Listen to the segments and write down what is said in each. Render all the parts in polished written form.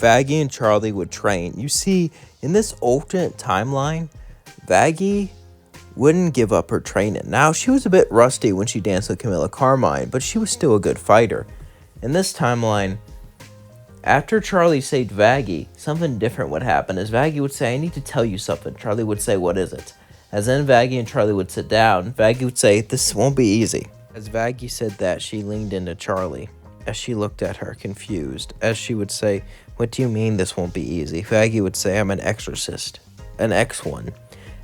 Vaggie and Charlie would train. You see, in this alternate timeline, Vaggie wouldn't give up her training. Now, she was a bit rusty when she danced with Camilla Carmine, but she was still a good fighter. In this timeline, after Charlie saved Vaggie, something different would happen, as Vaggie would say, I need to tell you something. Charlie would say, what is it? As then Vaggie and Charlie would sit down, Vaggie would say, this won't be easy. As Vaggie said that, she leaned into Charlie, as she looked at her, confused, as she would say, what do you mean this won't be easy? Vaggie would say, I'm an exorcist, an ex-one.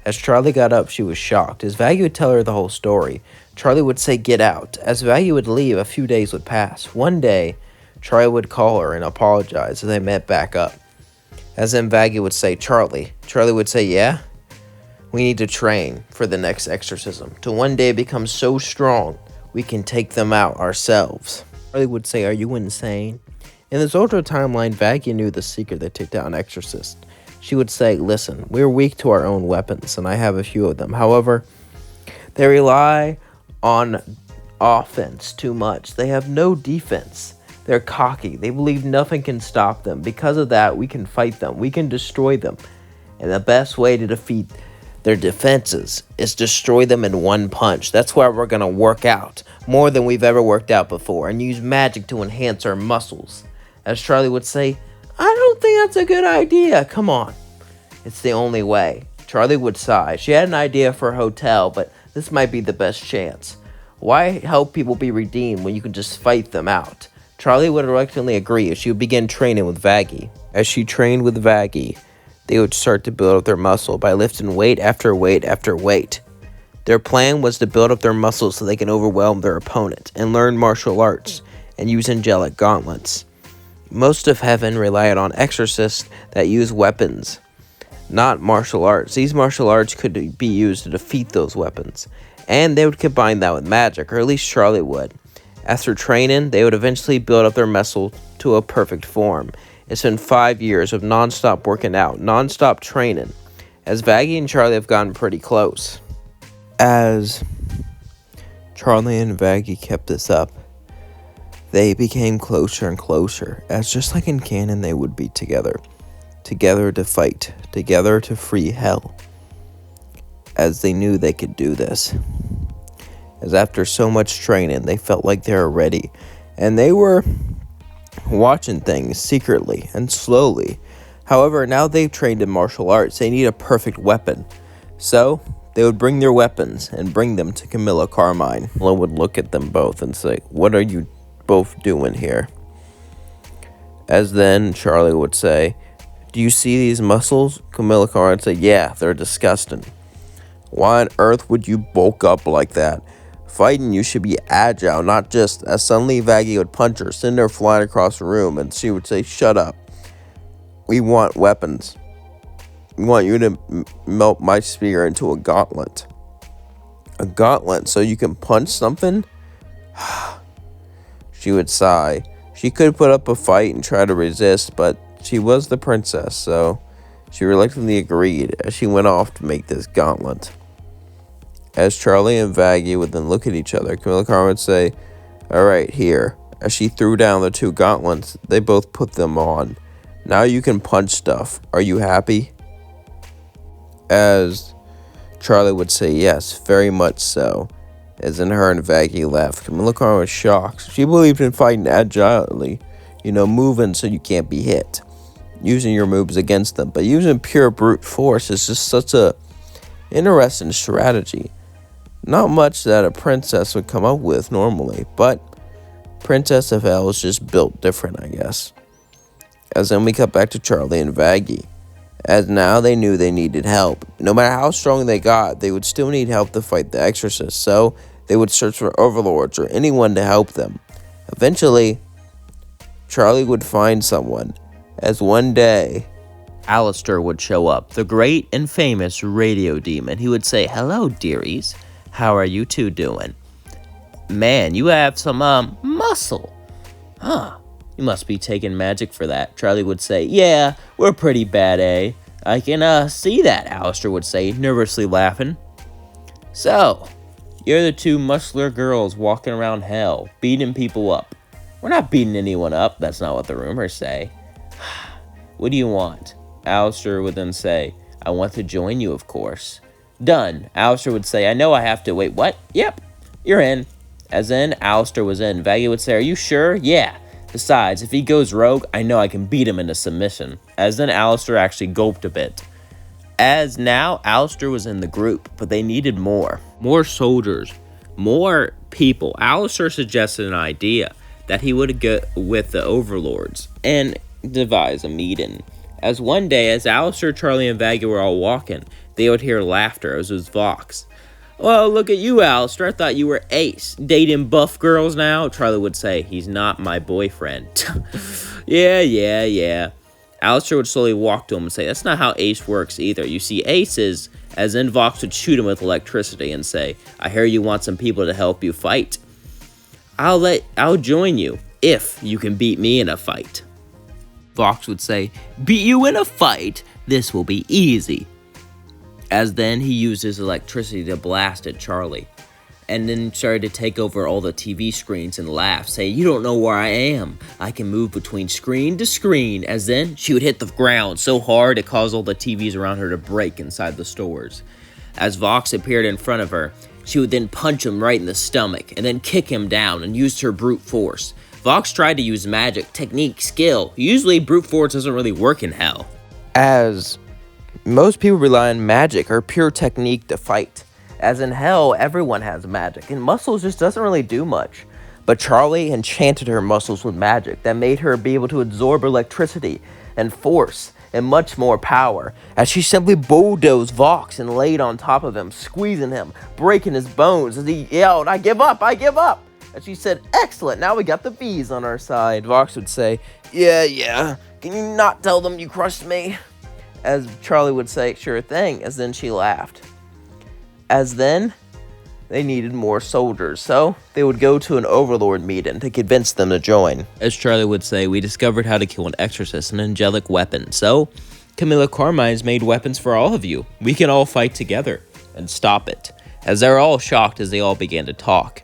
As Charlie got up, she was shocked. As Vaggie would tell her the whole story, Charlie would say, get out. As Vaggie would leave, a few days would pass. One day, Charlie would call her and apologize as they met back up. As then Vaggie would say, Charlie. Charlie would say, yeah? We need to train for the next exorcism, to one day become so strong we can take them out ourselves. Charlie would say, are you insane? In this older timeline, Vaggie knew the secret that took down exorcists. She would say, listen, we're weak to our own weapons, and I have a few of them. However, they rely on offense too much. They have no defense. They're cocky. They believe nothing can stop them. Because of that, we can fight them. We can destroy them. And the best way to defeat their defenses is destroy them in one punch. That's why we're going to work out more than we've ever worked out before and use magic to enhance our muscles. As Charlie would say, I don't think that's a good idea. Come on. It's the only way. Charlie would sigh. She had an idea for a hotel, but this might be the best chance. Why help people be redeemed when you can just fight them out? Charlie would reluctantly agree as she would begin training with Vaggie. As she trained with Vaggie, they would start to build up their muscle by lifting weight after weight after weight. Their plan was to build up their muscles so they can overwhelm their opponent and learn martial arts and use angelic gauntlets. Most of heaven relied on exorcists that use weapons, not martial arts. These martial arts could be used to defeat those weapons, and they would combine that with magic, or at least Charlie would. After training, they would eventually build up their muscle to a perfect form. It's been 5 years of non-stop working out, non-stop training, as Vaggie and Charlie have gotten pretty close. As Charlie and Vaggie kept this up, they became closer and closer, as just like in canon they would be together to fight, together to free hell, as they knew they could do this. As after so much training, they felt like they were ready, and they were watching things secretly and slowly. However, now they've trained in martial arts, they need a perfect weapon. So, they would bring their weapons and bring them to Camilla Carmine. Camilla would look at them both and say, what are you both doing here? As then Charlie would say, do you see these muscles? Camilla Carmine would say, yeah, they're disgusting. Why on earth would you bulk up like that? Fighting, you should be agile, not just. As suddenly Vaggie would punch her, send her flying across the room, and she would say, shut up. We want weapons. We want you to melt my spear into a gauntlet. A gauntlet so you can punch something? She would sigh. She could put up a fight and try to resist, but she was the princess, so she reluctantly agreed as she went off to make this gauntlet. As Charlie and Vaggie would then look at each other, Camilla Carmine would say, all right, here. As she threw down the two gauntlets, they both put them on. Now you can punch stuff. Are you happy? As Charlie would say, yes, very much so. As then her and Vaggie left, Camilla Carmine was shocked. She believed in fighting agilely, moving so you can't be hit, using your moves against them. But using pure brute force is just such a interesting strategy. Not much that a princess would come up with normally, but Princess of Hell is just built different, I guess. As then we cut back to Charlie and Vaggie. As now they knew they needed help. No matter how strong they got, they would still need help to fight the exorcist, so they would search for overlords or anyone to help them. Eventually, Charlie would find someone, as one day, Alistair would show up, the great and famous radio demon. He would say, hello, dearies. How are you two doing? Man, you have some, muscle. Huh. You must be taking magic for that. Charlie would say, yeah, we're pretty bad, eh? I can, see that, Alistair would say, nervously laughing. So, you're the two muscular girls walking around hell, beating people up. We're not beating anyone up. That's not what the rumors say. What do you want? Alistair would then say, I want to join you, of course. Done. Alistair would say, I know I have to. Wait, what? Yep, you're in. As in, Alistair was in. Vaggie would say, are you sure? Yeah. Besides, if he goes rogue, I know I can beat him into submission. As then, Alistair actually gulped a bit. As now, Alistair was in the group, but they needed more. More soldiers. More people. Alistair suggested an idea that he would go with the Overlords and devise a meeting. As one day, as Alistair, Charlie, and Vaggie were all walking, they would hear laughter, as was Vox. Oh, look at you, Alistair. I thought you were ace. Dating buff girls now? Charlie would say, he's not my boyfriend. Yeah. Alistair would slowly walk to him and say, that's not how ace works either. You see, ace is, as in Vox would shoot him with electricity and say, I hear you want some people to help you fight. I'll join you if you can beat me in a fight. Vox would say, beat you in a fight? This will be easy. As then he used his electricity to blast at Charlie, and then started to take over all the TV screens and laugh, say, you don't know where I am. I can move between screen to screen. As then she would hit the ground so hard it caused all the TVs around her to break inside the stores. As Vox appeared in front of her, she would then punch him right in the stomach, and then kick him down and used her brute force. Vox tried to use magic, technique, skill. Usually brute force doesn't really work in hell. As most people rely on magic or pure technique to fight. As in hell, everyone has magic, and muscles just doesn't really do much. But Charlie enchanted her muscles with magic that made her be able to absorb electricity and force and much more power, as she simply bulldozed Vox and laid on top of him, squeezing him, breaking his bones, as he yelled, I give up! And she said, excellent, now we got the bees on our side. Vox would say, yeah, can you not tell them you crushed me? As Charlie would say, sure thing, as then she laughed. As then, they needed more soldiers, so they would go to an Overlord meeting to convince them to join. As Charlie would say, we discovered how to kill an exorcist, an angelic weapon, so Camilla Carmine's made weapons for all of you. We can all fight together and stop it. As they were all shocked as they all began to talk.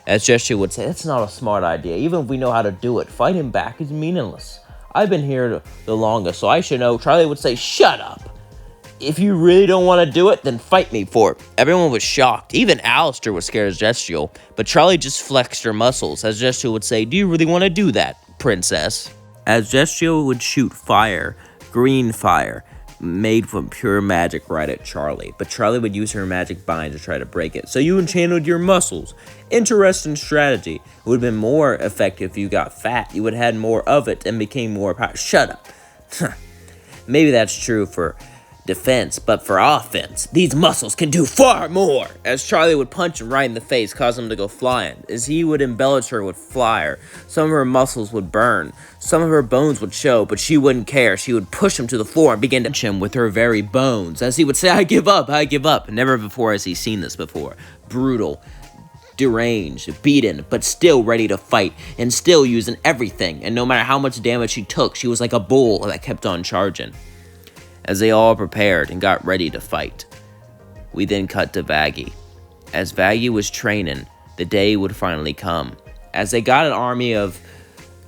As Jessie would say, that's not a smart idea, even if we know how to do it. Fighting back is meaningless. I've been here the longest, so I should know. Charlie would say, shut up. If you really don't want to do it, then fight me for it. Everyone was shocked. Even Alistair was scared of Gestial, but Charlie just flexed her muscles, as Gestial would say, do you really want to do that, princess? As Gestial would shoot fire, green fire, made from pure magic right at Charlie, but Charlie would use her magic bind to try to break it. So you enchanted your muscles. Interesting strategy. It would have been more effective if you got fat. You would have had more of it and became more powerful. Shut up. Maybe that's true for defense, but for offense, these muscles can do far more. As Charlie would punch him right in the face, cause him to go flying. As he would embellish her with fire, some of her muscles would burn, some of her bones would show, but she wouldn't care. She would push him to the floor and begin to punch him with her very bones. As he would say, I give up. Never before has he seen this before. Brutal, deranged, beaten, but still ready to fight, and still using everything. And no matter how much damage she took, she was like a bull that kept on charging. As they all prepared and got ready to fight, we then cut to Vaggie. As Vaggie was training, the day would finally come, as they got an army of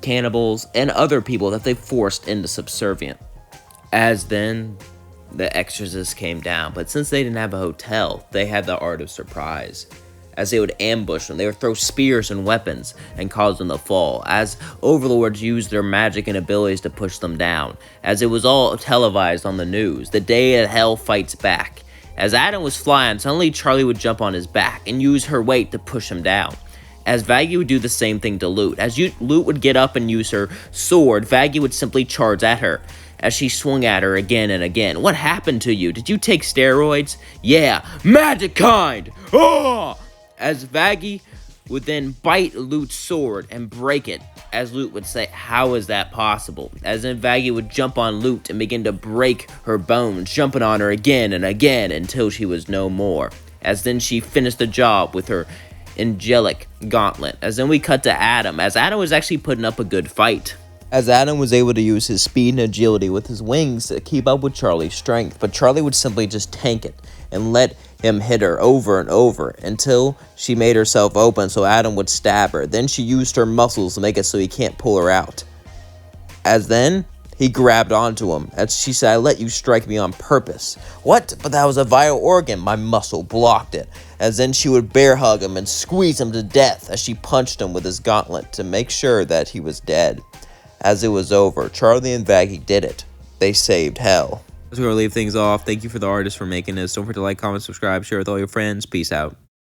cannibals and other people that they forced into subservient. As then, the exorcists came down, but since they didn't have a hotel, they had the art of surprise. As they would ambush them, they would throw spears and weapons and cause them to fall, as Overlords used their magic and abilities to push them down, as it was all televised on the news, the day that hell fights back. As Adam was flying, suddenly Charlie would jump on his back and use her weight to push him down. As Vaggie would do the same thing to Lute. As Lute would get up and use her sword, Vaggie would simply charge at her, as she swung at her again and again. What happened to you? Did you take steroids? Yeah, magic kind! Oh! As Vaggie would then bite Lute's sword and break it, as Lute would say, how is that possible? As then Vaggie would jump on Lute and begin to break her bones, jumping on her again and again until she was no more. As then she finished the job with her angelic gauntlet. As then we cut to Adam, as Adam was actually putting up a good fight. As Adam was able to use his speed and agility with his wings to keep up with Charlie's strength, but Charlie would simply just tank it and let him hit her over and over until she made herself open so Adam would stab her. Then she used her muscles to make it so he can't pull her out. As then, He grabbed onto him, as she said, "I let you strike me on purpose." "What? But that was a vital organ." "My muscle blocked it." As then she would bear hug him and squeeze him to death as she punched him with his gauntlet to make sure that he was dead. As it was over, Charlie and Vaggie did it. They saved hell. That's where we'll leave things off. Thank you for the artist for making this. Don't forget to like, comment, subscribe, share with all your friends. Peace out.